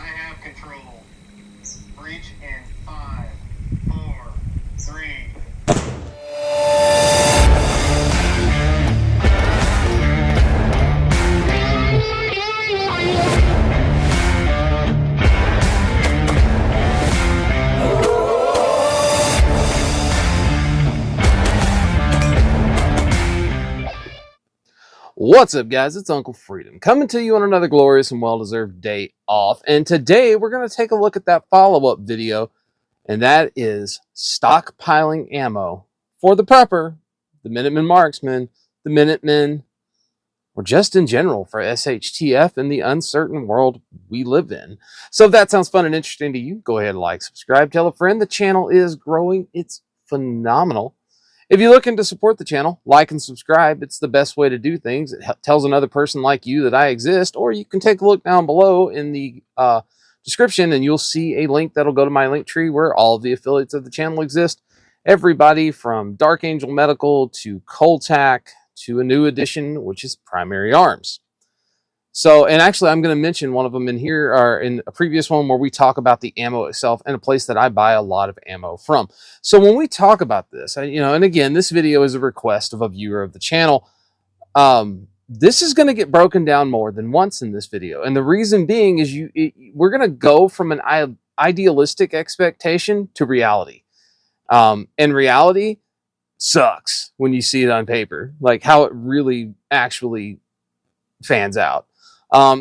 have control. Breach in 5, 4, 3. What's up, guys? It's Uncle Freedom coming to you on another glorious and well-deserved day off. And today we're going to take a look at that follow-up video, and that is stockpiling ammo for the prepper, the Minuteman marksman, the Minutemen, or just in general for SHTF in the uncertain world we live in. So if that sounds fun and interesting to you, go ahead and like, subscribe, tell a friend. The channel is growing. It's phenomenal. If you're looking to support the channel, like and subscribe. It's the best way to do things. It tells another person like you that I exist, or you can take a look down below in the description and you'll see a link that'll go to my link tree where all of the affiliates of the channel exist. Everybody from Dark Angel Medical to Coltac to a new edition, which is Primary Arms. So, and actually I'm going to mention one of them in here, or in a previous one where we talk about the ammo itself and a place that I buy a lot of ammo from. So when we talk about this, and again, this video is a request of a viewer of the channel. This is going to get broken down more than once in this video. And the reason being is we're going to go from an idealistic expectation to reality. And reality sucks when you see it on paper, like how it really actually fans out.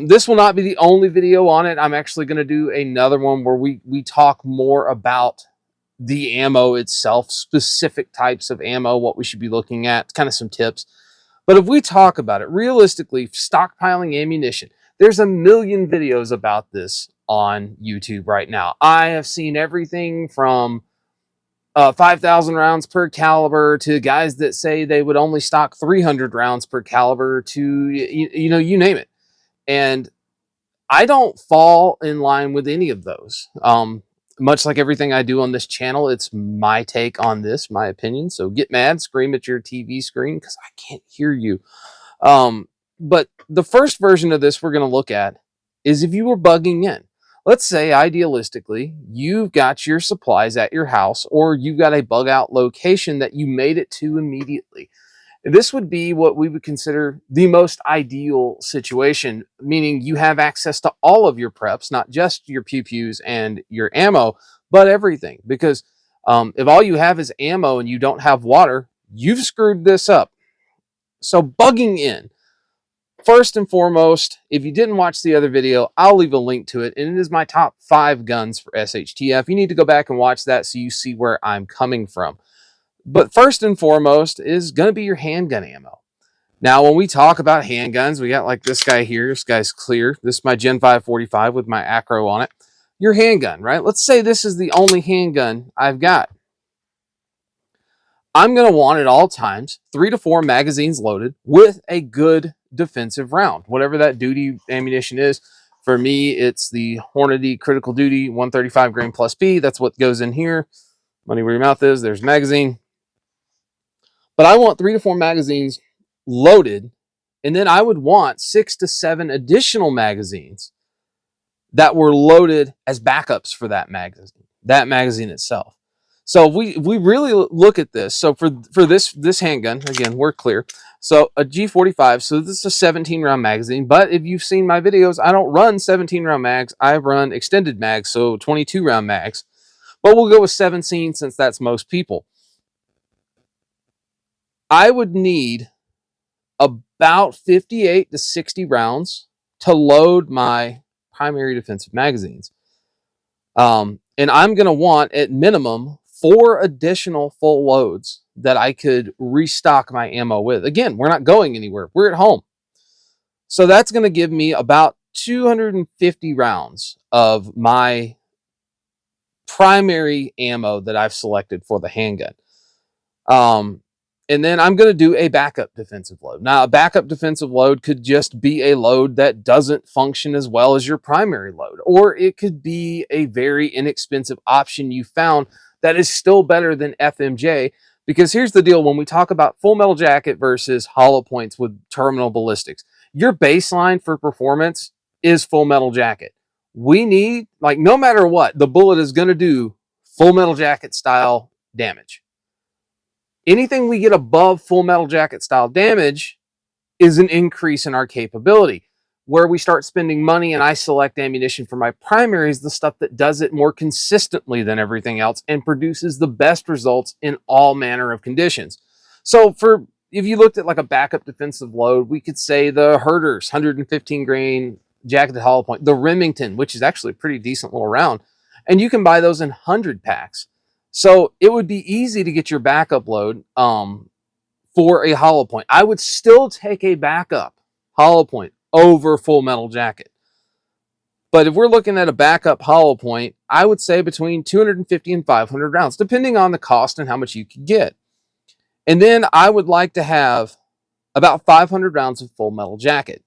This will not be the only video on it. I'm actually going to do another one where we talk more about the ammo itself, specific types of ammo, what we should be looking at, kind of some tips. But if we talk about it realistically, stockpiling ammunition, there's a million videos about this on YouTube right now. I have seen everything from 5,000 rounds per caliber to guys that say they would only stock 300 rounds per caliber to, you name it. And I don't fall in line with any of those. Much like everything I do on this channel, it's my take on this, my opinion. So get mad, scream at your TV screen because I can't hear you. But the first version of this we're going to look at is if you were bugging in. Let's say, idealistically, you've got your supplies at your house, or you've got a bug out location that you made it to immediately. This would be what we would consider the most ideal situation, meaning you have access to all of your preps, not just your pew-pews and your ammo, but everything. Because if all you have is ammo and you don't have water, you've screwed this up. So bugging in. First and foremost, if you didn't watch the other video, I'll leave a link to it. And it is my top 5 guns for SHTF. You need to go back and watch that so you see where I'm coming from. But first and foremost is going to be your handgun ammo. Now, when we talk about handguns, we got like this guy here. This guy's clear. This is my Gen 545 with my acro on it. Your handgun, right? Let's say this is the only handgun I've got. I'm going to want at all times 3 to 4 magazines loaded with a good defensive round, whatever that duty ammunition is. For me, it's the Hornady Critical Duty 135 grain plus B. That's what goes in here. Money where your mouth is. There's magazine. But I want 3 to 4 magazines loaded, and then I would want 6 to 7 additional magazines that were loaded as backups for that magazine itself. So if we really look at this, so for this handgun, again, we're clear. So a G45, so this is a 17 round magazine, but if you've seen my videos, I don't run 17 round mags, I run extended mags, so 22 round mags. But we'll go with 17 since that's most people. I would need about 58 to 60 rounds to load my primary defensive magazines. And I'm going to want at minimum 4 additional full loads that I could restock my ammo with. Again, we're not going anywhere. We're at home. So that's going to give me about 250 rounds of my primary ammo that I've selected for the handgun. And then I'm going to do a backup defensive load. Now, a backup defensive load could just be a load that doesn't function as well as your primary load. Or it could be a very inexpensive option you found that is still better than FMJ. Because here's the deal. When we talk about full metal jacket versus hollow points with terminal ballistics, your baseline for performance is full metal jacket. we need, like, no matter what, the bullet is going to do Full Metal Jacket style damage. Anything we get above Full Metal Jacket style damage is an increase in our capability. Where we start spending money and I select ammunition for my primary is the stuff that does it more consistently than everything else and produces the best results in all manner of conditions. So if you looked at like a backup defensive load, we could say the Herder's 115 grain jacketed hollow point, the Remington, which is actually a pretty decent little round, and you can buy those in 100 packs. So it would be easy to get your backup load for a hollow point. I would still take a backup hollow point over Full Metal Jacket. But if we're looking at a backup hollow point, I would say between 250 and 500 rounds, depending on the cost and how much you could get. And then I would like to have about 500 rounds of Full Metal Jacket.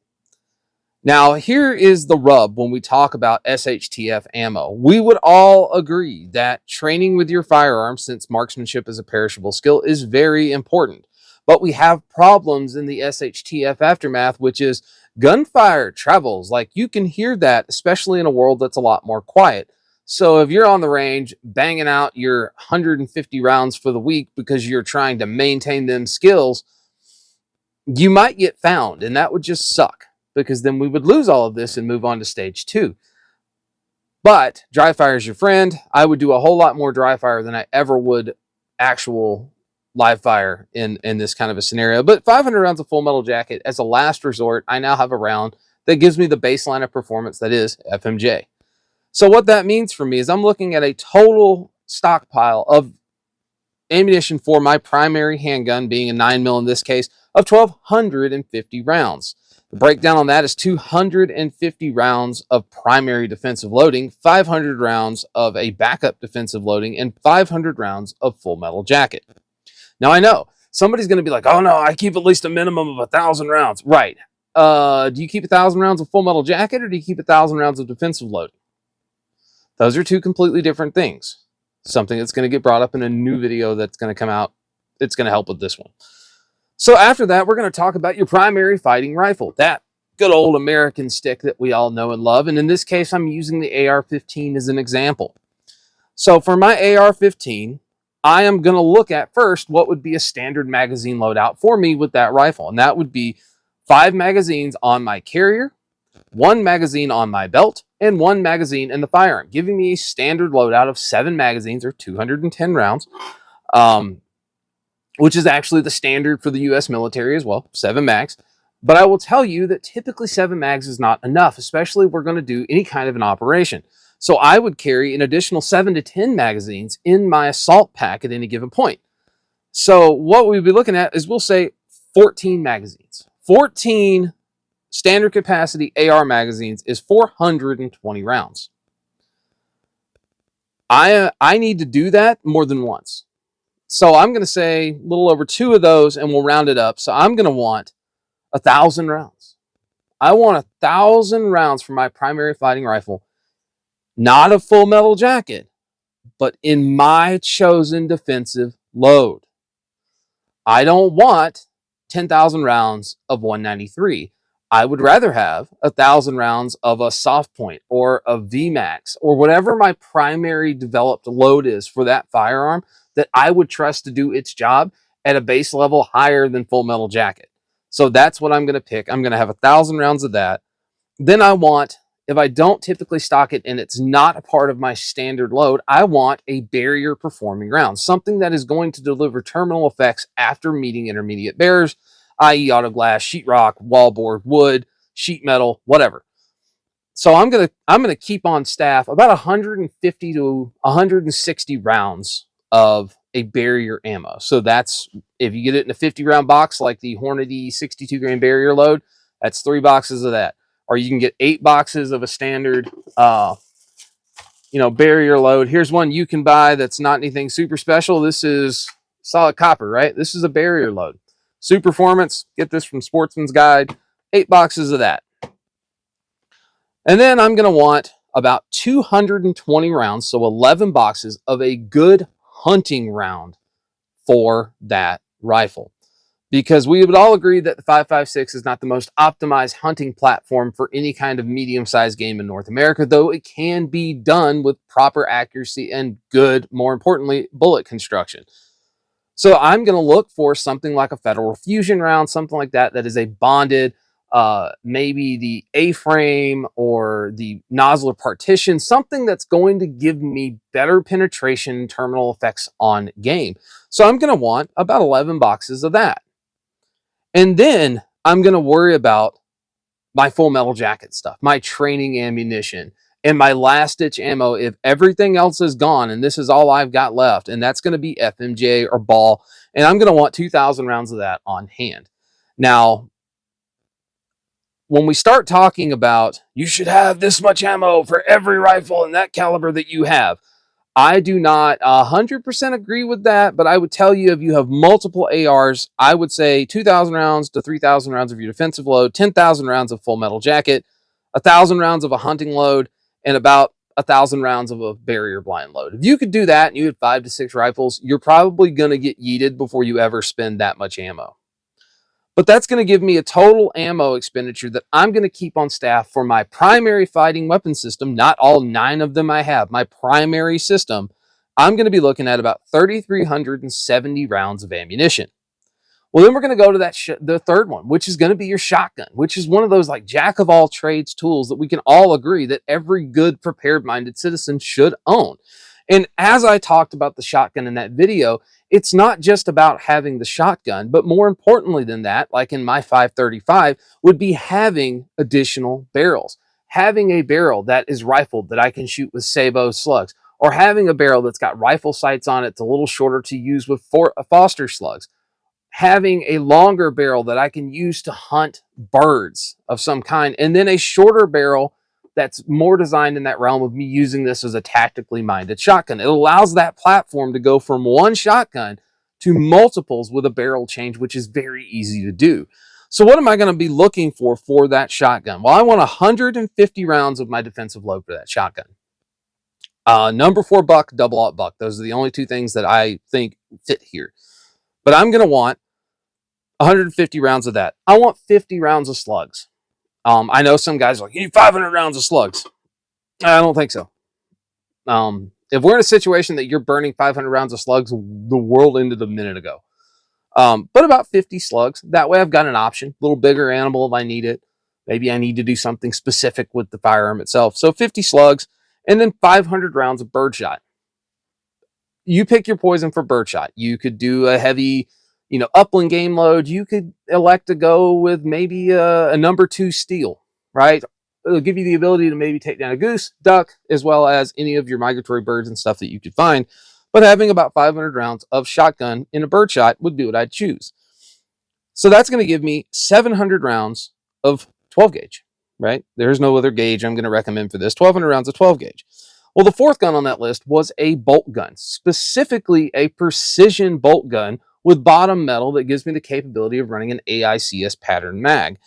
Now, here is the rub when we talk about SHTF ammo. We would all agree that training with your firearm, since marksmanship is a perishable skill, is very important. But we have problems in the SHTF aftermath, which is gunfire travels. Like, you can hear that, especially in a world that's a lot more quiet. So if you're on the range banging out your 150 rounds for the week because you're trying to maintain them skills, you might get found, and that would just suck, because then we would lose all of this and move on to stage 2. But dry fire is your friend. I would do a whole lot more dry fire than I ever would actual live fire in this kind of a scenario. But 500 rounds of Full Metal Jacket, as a last resort, I now have a round that gives me the baseline of performance that is FMJ. So what that means for me is I'm looking at a total stockpile of ammunition for my primary handgun, being a 9mm in this case, of 1,250 rounds. The breakdown on that is 250 rounds of primary defensive loading, 500 rounds of a backup defensive loading, and 500 rounds of Full Metal Jacket. Now, I know somebody's going to be like, oh no, I keep at least a minimum of 1,000 rounds. Right. Do you keep 1,000 rounds of Full Metal Jacket, or do you keep 1,000 rounds of defensive loading? Those are two completely different things. Something that's going to get brought up in a new video that's going to come out. It's going to help with this one. So after that, we're going to talk about your primary fighting rifle, that good old American stick that we all know and love. And in this case, I'm using the AR-15 as an example. So for my AR-15, I am going to look at first what would be a standard magazine loadout for me with that rifle. And that would be 5 magazines on my carrier, 1 magazine on my belt, and 1 magazine in the firearm, giving me a standard loadout of 7 magazines or 210 rounds, which is actually the standard for the U.S. military as well, 7 mags. But I will tell you that typically 7 mags is not enough, especially if we're going to do any kind of an operation. So I would carry an additional 7 to 10 magazines in my assault pack at any given point. So what we'd be looking at is, we'll say 14 magazines. 14 standard capacity AR magazines is 420 rounds. I need to do that more than once. So I'm going to say a little over 2 of those, and we'll round it up. So I'm going to want 1,000 rounds. I want 1,000 rounds for my primary fighting rifle, not a Full Metal Jacket, but in my chosen defensive load. I don't want 10,000 rounds of 193. I would rather have 1,000 rounds of a soft point or a VMAX or whatever my primary developed load is for that firearm that I would trust to do its job at a base level higher than Full Metal Jacket. So that's what I'm going to pick. I'm going to have 1,000 rounds of that. Then I want, if I don't typically stock it and it's not a part of my standard load, I want a barrier performing round, something that is going to deliver terminal effects after meeting intermediate bearers, i.e. auto glass, sheetrock, wallboard, wood, sheet metal, whatever. So I'm gonna keep on staff about 150 to 160 rounds of a barrier ammo. So that's, if you get it in a 50 round box like the Hornady 62 grain barrier load, that's 3 boxes of that. Or you can get 8 boxes of a standard barrier load. Here's one you can buy that's not anything super special. This is solid copper, right? This is a barrier load. Super Performance, get this from Sportsman's Guide, 8 boxes of that. And then I'm going to want about 220 rounds, so 11 boxes of a good hunting round for that rifle. because we would all agree that the 5.56 is not the most optimized hunting platform for any kind of medium-sized game in North America, though it can be done with proper accuracy and good, more importantly, bullet construction. So I'm going to look for something like a Federal Fusion round, something like that, that is a bonded, maybe the A-frame or the nozzler partition, something that's going to give me better penetration and terminal effects on game. So I'm going to want about 11 boxes of that. And then I'm going to worry about my full metal jacket stuff, my training ammunition, and my last ditch ammo if everything else is gone and this is all I've got left. And that's going to be FMJ or ball. And I'm going to want 2,000 rounds of that on hand. Now, when we start talking about you should have this much ammo for every rifle in that caliber that you have, I do not 100% agree with that, but I would tell you if you have multiple ARs, I would say 2,000 rounds to 3,000 rounds of your defensive load, 10,000 rounds of full metal jacket, 1,000 rounds of a hunting load, and about 1,000 rounds of a barrier blind load. If you could do that and you had 5 to 6 rifles, you're probably going to get yeeted before you ever spend that much ammo. But that's going to give me a total ammo expenditure that I'm going to keep on staff for my primary fighting weapon system, not all 9 of them I have, my primary system. I'm going to be looking at about 3,370 rounds of ammunition. Well, then we're going to go to the third one, which is going to be your shotgun, which is one of those like jack of all trades tools that we can all agree that every good prepared-minded citizen should own. And as I talked about the shotgun in that video, it's not just about having the shotgun, but more importantly than that, like in my 535, would be having additional barrels. Having a barrel that is rifled that I can shoot with sabot slugs, or having a barrel that's got rifle sights on it, it's a little shorter to use with Foster slugs. Having a longer barrel that I can use to hunt birds of some kind, and then a shorter barrel that's more designed in that realm of me using this as a tactically minded shotgun. It allows that platform to go from one shotgun to multiples with a barrel change, which is very easy to do. So what am I going to be looking for that shotgun? Well, I want 150 rounds of my defensive load for that shotgun. Number 4 buck, double aught buck. Those are the only two things that I think fit here. But I'm going to want 150 rounds of that. I want 50 rounds of slugs. I know some guys are like, you need 500 rounds of slugs. I don't think so. If we're in a situation that you're burning 500 rounds of slugs, the world ended a minute ago. But about 50 slugs. That way I've got an option. A little bigger animal if I need it. Maybe I need to do something specific with the firearm itself. So 50 slugs, and then 500 rounds of birdshot. You pick your poison for birdshot. You could do a heavy, upland game load. You could elect to go with maybe a number 2 steel, right? It'll give you the ability to maybe take down a goose, duck, as well as any of your migratory birds and stuff that you could find. But having about 500 rounds of shotgun in a birdshot would be what I'd choose. So that's going to give me 700 rounds of 12 gauge, right? There's no other gauge I'm going to recommend for this. 1,200 rounds of 12 gauge. Well, the fourth gun on that list was a bolt gun, specifically a precision bolt gun with bottom metal that gives me the capability of running an AICS pattern mag.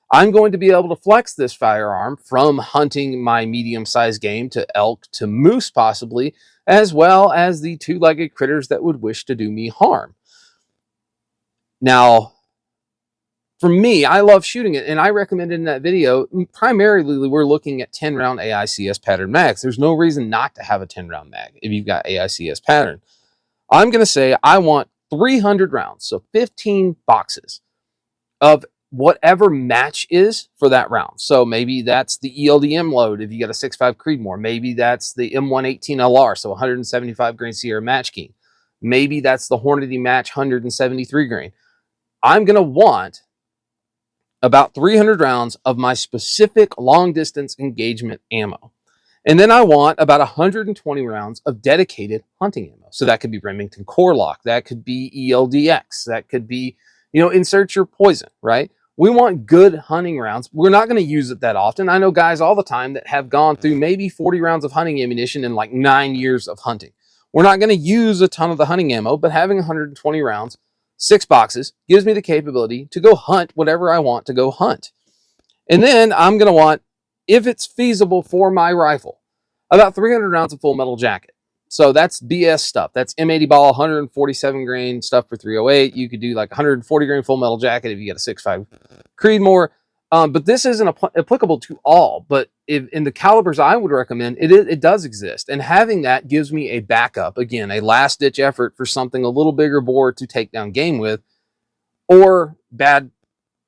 I'm going to be able to flex this firearm from hunting my medium-sized game to elk to moose possibly, as well as the 2-legged critters that would wish to do me harm. Now, for me, I love shooting it, and I recommended in that video, primarily we're looking at 10-round AICS pattern mags. There's no reason not to have a 10-round mag if you've got AICS pattern. I'm going to say I want 300 rounds, so 15 boxes of whatever match is for that round. So maybe that's the ELDM load if you got a 6.5 Creedmoor. Maybe that's the M118LR, so 175 grain Sierra match key. Maybe that's the Hornady match 173 grain. I'm going to want about 300 rounds of my specific long distance engagement ammo. And then I want about 120 rounds of dedicated hunting ammo. So that could be Remington Core Lock. That could be ELDX. That could be, insert your poison, right? We want good hunting rounds. We're not going to use it that often. I know guys all the time that have gone through maybe 40 rounds of hunting ammunition in like 9 years of hunting. We're not going to use a ton of the hunting ammo, but having 120 rounds, 6 boxes, gives me the capability to go hunt whatever I want to go hunt. And then I'm going to want, if it's feasible for my rifle, about 300 rounds of full metal jacket. So that's BS stuff. That's M80 ball, 147 grain stuff for 308. You could do like 140 grain full metal jacket if you get a 6.5 Creedmoor. But this isn't applicable to all. But if, in the calibers I would recommend, it does exist. And having that gives me a backup. Again, a last-ditch effort for something a little bigger bore to take down game with, or bad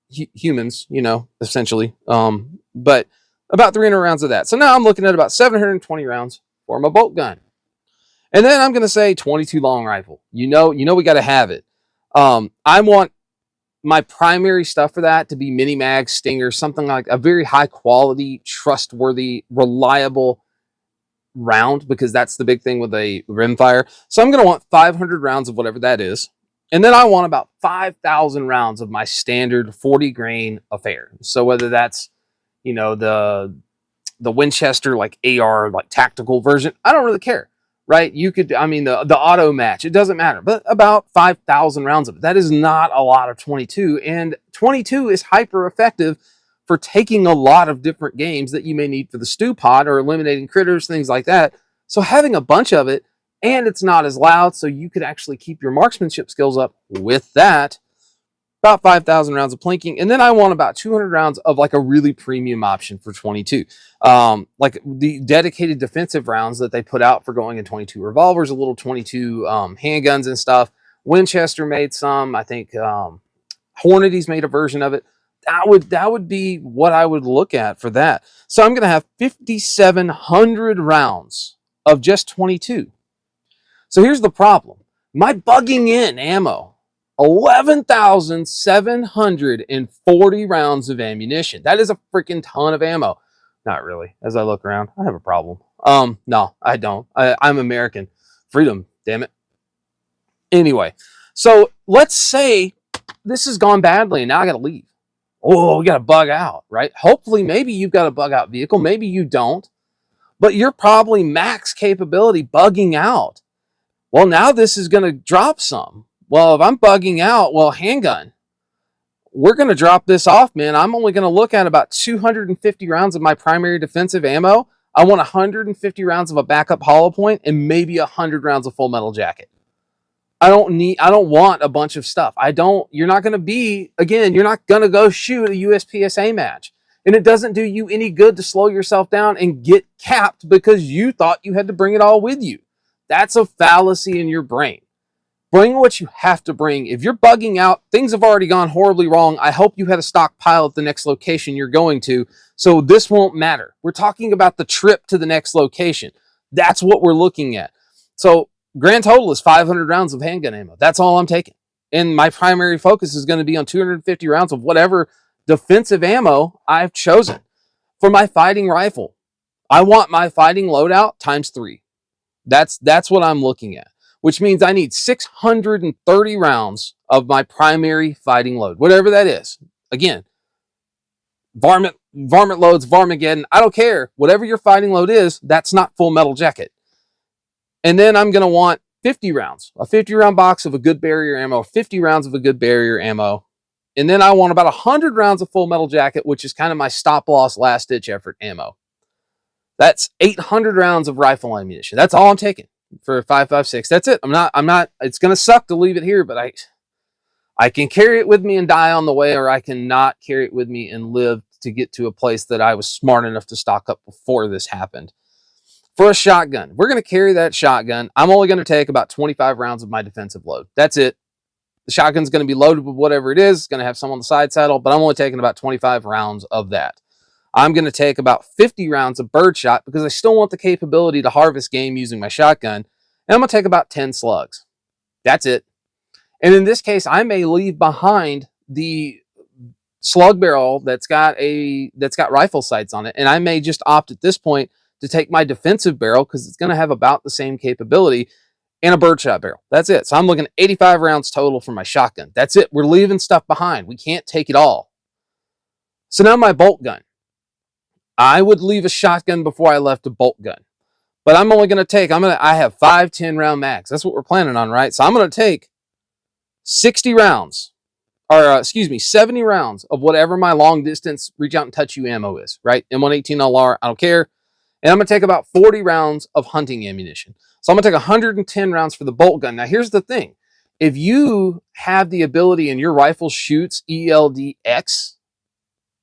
humans, you know, essentially. But about 300 rounds of that. So now I'm looking at about 720 rounds for my bolt gun. And then I'm going to say 22 long rifle. You know, we got to have it. I want my primary stuff for that to be mini mag, stinger, something like a very high quality, trustworthy, reliable round, because that's the big thing with a rimfire. So I'm going to want 500 rounds of whatever that is. And then I want about 5,000 rounds of my standard 40 grain affair. So whether that's, you know, the Winchester like AR like tactical version, I don't really care. Right? You could, I mean, the auto match, it doesn't matter, but about 5,000 rounds of it. That is not a lot of 22, and 22 is hyper effective for taking a lot of different games that you may need for the stew pot or eliminating critters, things like that. So having a bunch of it, and it's not as loud, so you could actually keep your marksmanship skills up with that. About 5,000 rounds of plinking, and then I want about 200 rounds of like a really premium option for 22. Like the dedicated defensive rounds that they put out for going in 22 revolvers, a little 22 handguns and stuff. Winchester made some. I think Hornady's made a version of it. That would be what I would look at for that. So I'm going to have 5,700 rounds of just 22. So here's the problem. My bugging in ammo, 11,740 rounds of ammunition. That is a freaking ton of ammo. Not really. As I look around, I have a problem. No, I don't. I'm American. Freedom, damn it. Anyway, so let's say this has gone badly and now I got to leave. Oh, we got to bug out, right? Hopefully, maybe you've got a bug out vehicle. Maybe you don't. But you're probably max capability bugging out. Well, now this is going to drop some. Well, if I'm bugging out, well, handgun, we're going to drop this off, man. I'm only going to look at about 250 rounds of my primary defensive ammo. I want 150 rounds of a backup hollow point and maybe 100 rounds of full metal jacket. I don't want a bunch of stuff. You're not going to go shoot a USPSA match. And it doesn't do you any good to slow yourself down and get capped because you thought you had to bring it all with you. That's a fallacy in your brain. Bring what you have to bring. If you're bugging out, things have already gone horribly wrong. I hope you had a stockpile at the next location you're going to, so this won't matter. We're talking about the trip to the next location. That's what we're looking at. So grand total is 500 rounds of handgun ammo. That's all I'm taking. And my primary focus is going to be on 250 rounds of whatever defensive ammo I've chosen. For my fighting rifle, I want my fighting loadout times 3. That's what I'm looking at, which means I need 630 rounds of my primary fighting load, whatever that is. Again, varmint loads, Varmageddon, I don't care. Whatever your fighting load is, that's not full metal jacket. And then I'm going to want 50 rounds, a 50-round box of a good barrier ammo, 50 rounds of a good barrier ammo. And then I want about 100 rounds of full metal jacket, which is kind of my stop-loss last-ditch effort ammo. That's 800 rounds of rifle ammunition. That's all I'm taking for 5.56. That's it. I'm not, it's going to suck to leave it here, but I can carry it with me and die on the way, or I can not carry it with me and live to get to a place that I was smart enough to stock up before this happened. For a shotgun, we're going to carry that shotgun. I'm only going to take about 25 rounds of my defensive load. That's it. The shotgun's going to be loaded with whatever it is. It's going to have some on the side saddle, but I'm only taking about 25 rounds of that. I'm going to take about 50 rounds of birdshot because I still want the capability to harvest game using my shotgun. And I'm going to take about 10 slugs. That's it. And in this case, I may leave behind the slug barrel that's got rifle sights on it. And I may just opt at this point to take my defensive barrel because it's going to have about the same capability and a birdshot barrel. That's it. So I'm looking at 85 rounds total for my shotgun. That's it. We're leaving stuff behind. We can't take it all. So now my bolt gun. I would leave a shotgun before I left a bolt gun. But I'm only going to I have 5 10-round mags. That's what we're planning on, right? So I'm going to take 60 rounds, or 70 rounds of whatever my long distance reach out and touch you ammo is, right? M118 LR, I don't care. And I'm going to take about 40 rounds of hunting ammunition. So I'm going to take 110 rounds for the bolt gun. Now, here's the thing. If you have the ability and your rifle shoots ELDX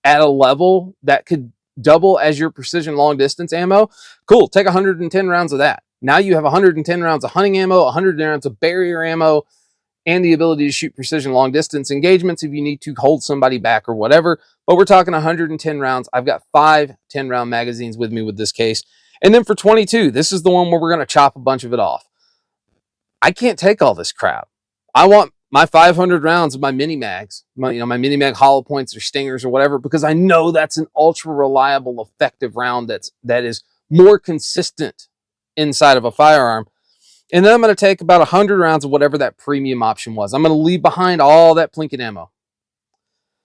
at a level that could double as your precision long distance ammo, cool, take 110 rounds of that. Now you have 110 rounds of hunting ammo, 100 rounds of barrier ammo, and the ability to shoot precision long distance engagements if you need to hold somebody back or whatever. But we're talking 110 rounds. I've got 5 10-round magazines with me with this case. And then for 22, this is the one where we're going to chop a bunch of it off. I can't take all this crap. I want my 500 rounds of my mini mags, my mini mag hollow points or stingers or whatever, because I know that's an ultra reliable, effective round that is more consistent inside of a firearm. And then I'm going to take about 100 rounds of whatever that premium option was. I'm going to leave behind all that plinking ammo.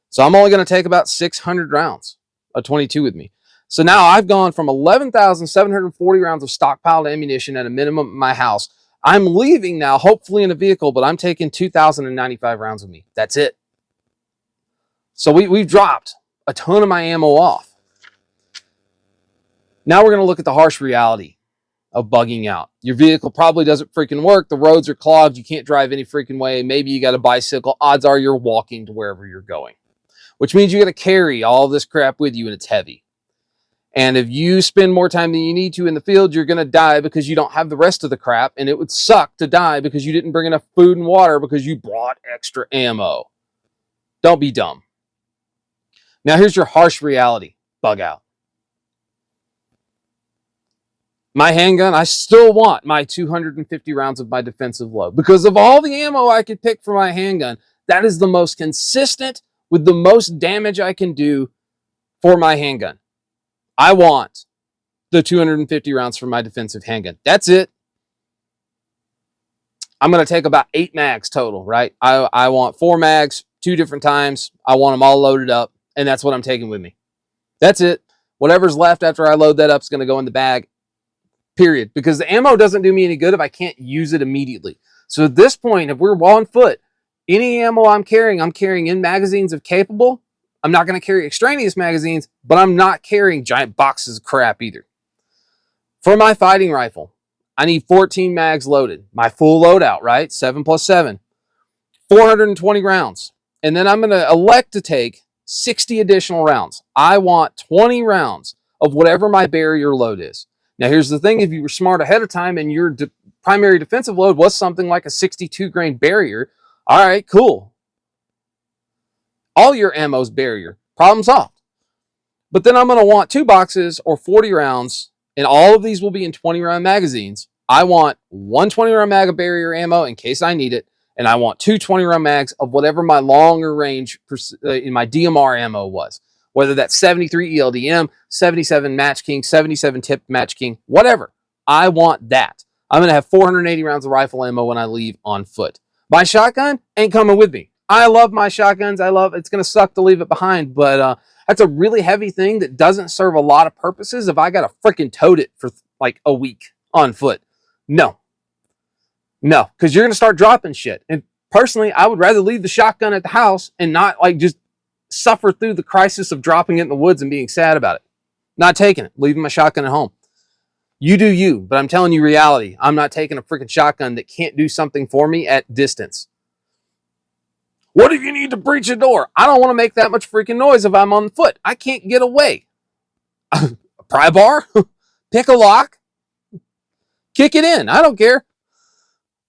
So I'm only going to take about 600 rounds of 22 with me. So now I've gone from 11,740 rounds of stockpiled ammunition at a minimum in my house. I'm leaving now, hopefully in a vehicle, but I'm taking 2,095 rounds with me. That's it. So we've dropped a ton of my ammo off. Now we're going to look at the harsh reality of bugging out. Your vehicle probably doesn't freaking work. The roads are clogged. You can't drive any freaking way. Maybe you got a bicycle. Odds are you're walking to wherever you're going, which means you got to carry all this crap with you and it's heavy. And if you spend more time than you need to in the field, you're going to die because you don't have the rest of the crap. And it would suck to die because you didn't bring enough food and water because you brought extra ammo. Don't be dumb. Now here's your harsh reality. Bug out. My handgun, I still want my 250 rounds of my defensive load. Because of all the ammo I could pick for my handgun, that is the most consistent with the most damage I can do for my handgun. I want the 250 rounds for my defensive handgun. That's it. I'm going to take about 8 mags total, right? I want 4 mags, 2 different times. I want them all loaded up, and that's what I'm taking with me. That's it. Whatever's left after I load that up is going to go in the bag, period. Because the ammo doesn't do me any good if I can't use it immediately. So at this point, if we're on foot, any ammo I'm carrying in magazines of capable. I'm not going to carry extraneous magazines, but I'm not carrying giant boxes of crap either. For my fighting rifle, I need 14 mags loaded. My full loadout, right? 7 plus 7. 420 rounds. And then I'm going to elect to take 60 additional rounds. I want 20 rounds of whatever my barrier load is. Now, here's the thing. If you were smart ahead of time and your primary defensive load was something like a 62 grain barrier, all right, cool. All your ammo's barrier. Problem solved. But then I'm going to want 2 boxes or 40 rounds, and all of these will be in 20-round magazines. I want 1 20-round mag of barrier ammo in case I need it, and I want 2 20-round mags of whatever my longer range in my DMR ammo was. Whether that's 73 ELDM, 77 Match King, 77 tipped Match King, whatever. I want that. I'm going to have 480 rounds of rifle ammo when I leave on foot. My shotgun ain't coming with me. I love my shotguns. It's going to suck to leave it behind, but that's a really heavy thing that doesn't serve a lot of purposes if I got to freaking tote it for like a week on foot. No, because you're going to start dropping shit. And personally, I would rather leave the shotgun at the house and not like just suffer through the crisis of dropping it in the woods and being sad about it. Not taking it, leaving my shotgun at home. You do you, but I'm telling you reality. I'm not taking a freaking shotgun that can't do something for me at distance. What if you need to breach a door? I don't want to make that much freaking noise if I'm on foot. I can't get away. Pry bar? Pick a lock? Kick it in. I don't care.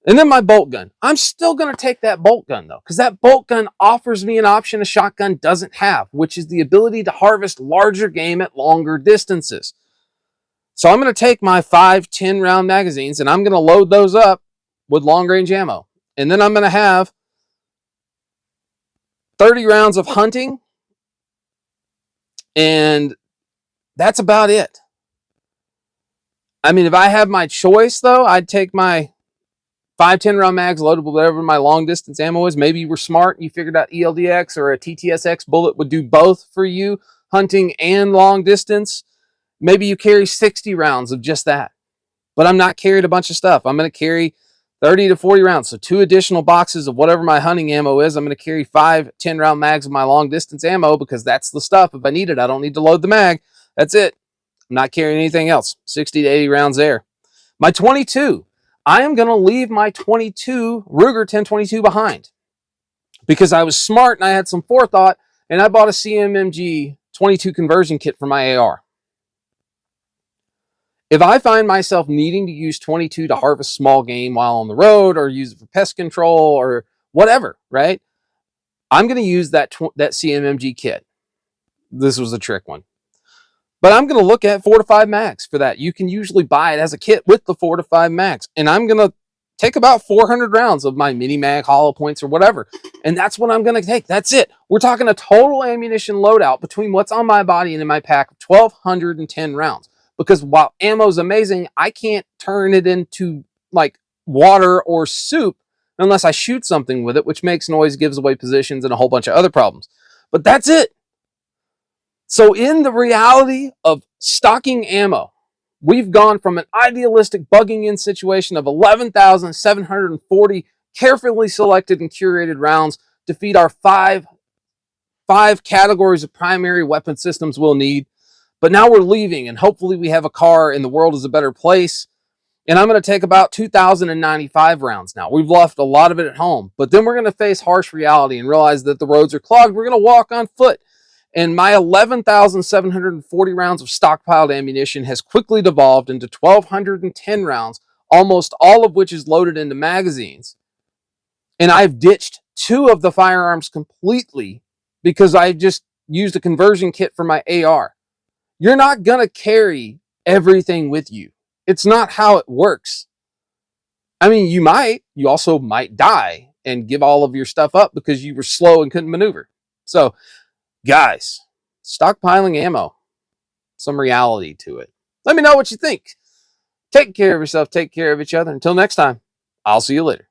And then my bolt gun. I'm still going to take that bolt gun, though, because that bolt gun offers me an option a shotgun doesn't have, which is the ability to harvest larger game at longer distances. So I'm going to take my 5 10-round magazines, and I'm going to load those up with long-range ammo. And then I'm going to have 30 rounds of hunting, and that's about it. I mean, if I had my choice, though, I'd take my 5 10-round mags loaded with whatever my long-distance ammo is. Maybe you were smart and you figured out ELDX or a TTSX bullet would do both for you, hunting and long distance. Maybe you carry 60 rounds of just that. But I'm not carrying a bunch of stuff. I'm going to carry 30 to 40 rounds. So 2 additional boxes of whatever my hunting ammo is. I'm going to carry 5 10-round mags of my long-distance ammo because that's the stuff. If I need it, I don't need to load the mag. That's it. I'm not carrying anything else. 60 to 80 rounds there. My 22. I am going to leave my 22 Ruger 1022 behind because I was smart and I had some forethought, and I bought a CMMG 22 conversion kit for my AR. If I find myself needing to use 22 to harvest small game while on the road, or use it for pest control or whatever, right? I'm going to use that CMMG kit. This was a trick one. But I'm going to look at 4 to 5 mags for that. You can usually buy it as a kit with the 4 to 5 mags. And I'm going to take about 400 rounds of my mini mag, hollow points, or whatever. And that's what I'm going to take. That's it. We're talking a total ammunition loadout between what's on my body and in my pack of 1,210 rounds. Because while ammo's amazing, I can't turn it into like water or soup unless I shoot something with it, which makes noise, gives away positions, and a whole bunch of other problems. But that's it. So in the reality of stocking ammo, we've gone from an idealistic bugging in situation of 11,740 carefully selected and curated rounds to feed our five categories of primary weapon systems we'll need. But now we're leaving, and hopefully we have a car and the world is a better place. And I'm going to take about 2,095 rounds now. We've left a lot of it at home, but then we're going to face harsh reality and realize that the roads are clogged. We're going to walk on foot. And my 11,740 rounds of stockpiled ammunition has quickly devolved into 1,210 rounds, almost all of which is loaded into magazines. And I've ditched 2 of the firearms completely because I just used a conversion kit for my AR. You're not going to carry everything with you. It's not how it works. I mean, you also might die and give all of your stuff up because you were slow and couldn't maneuver. So, guys, stockpiling ammo, some reality to it. Let me know what you think. Take care of yourself, take care of each other. Until next time, I'll see you later.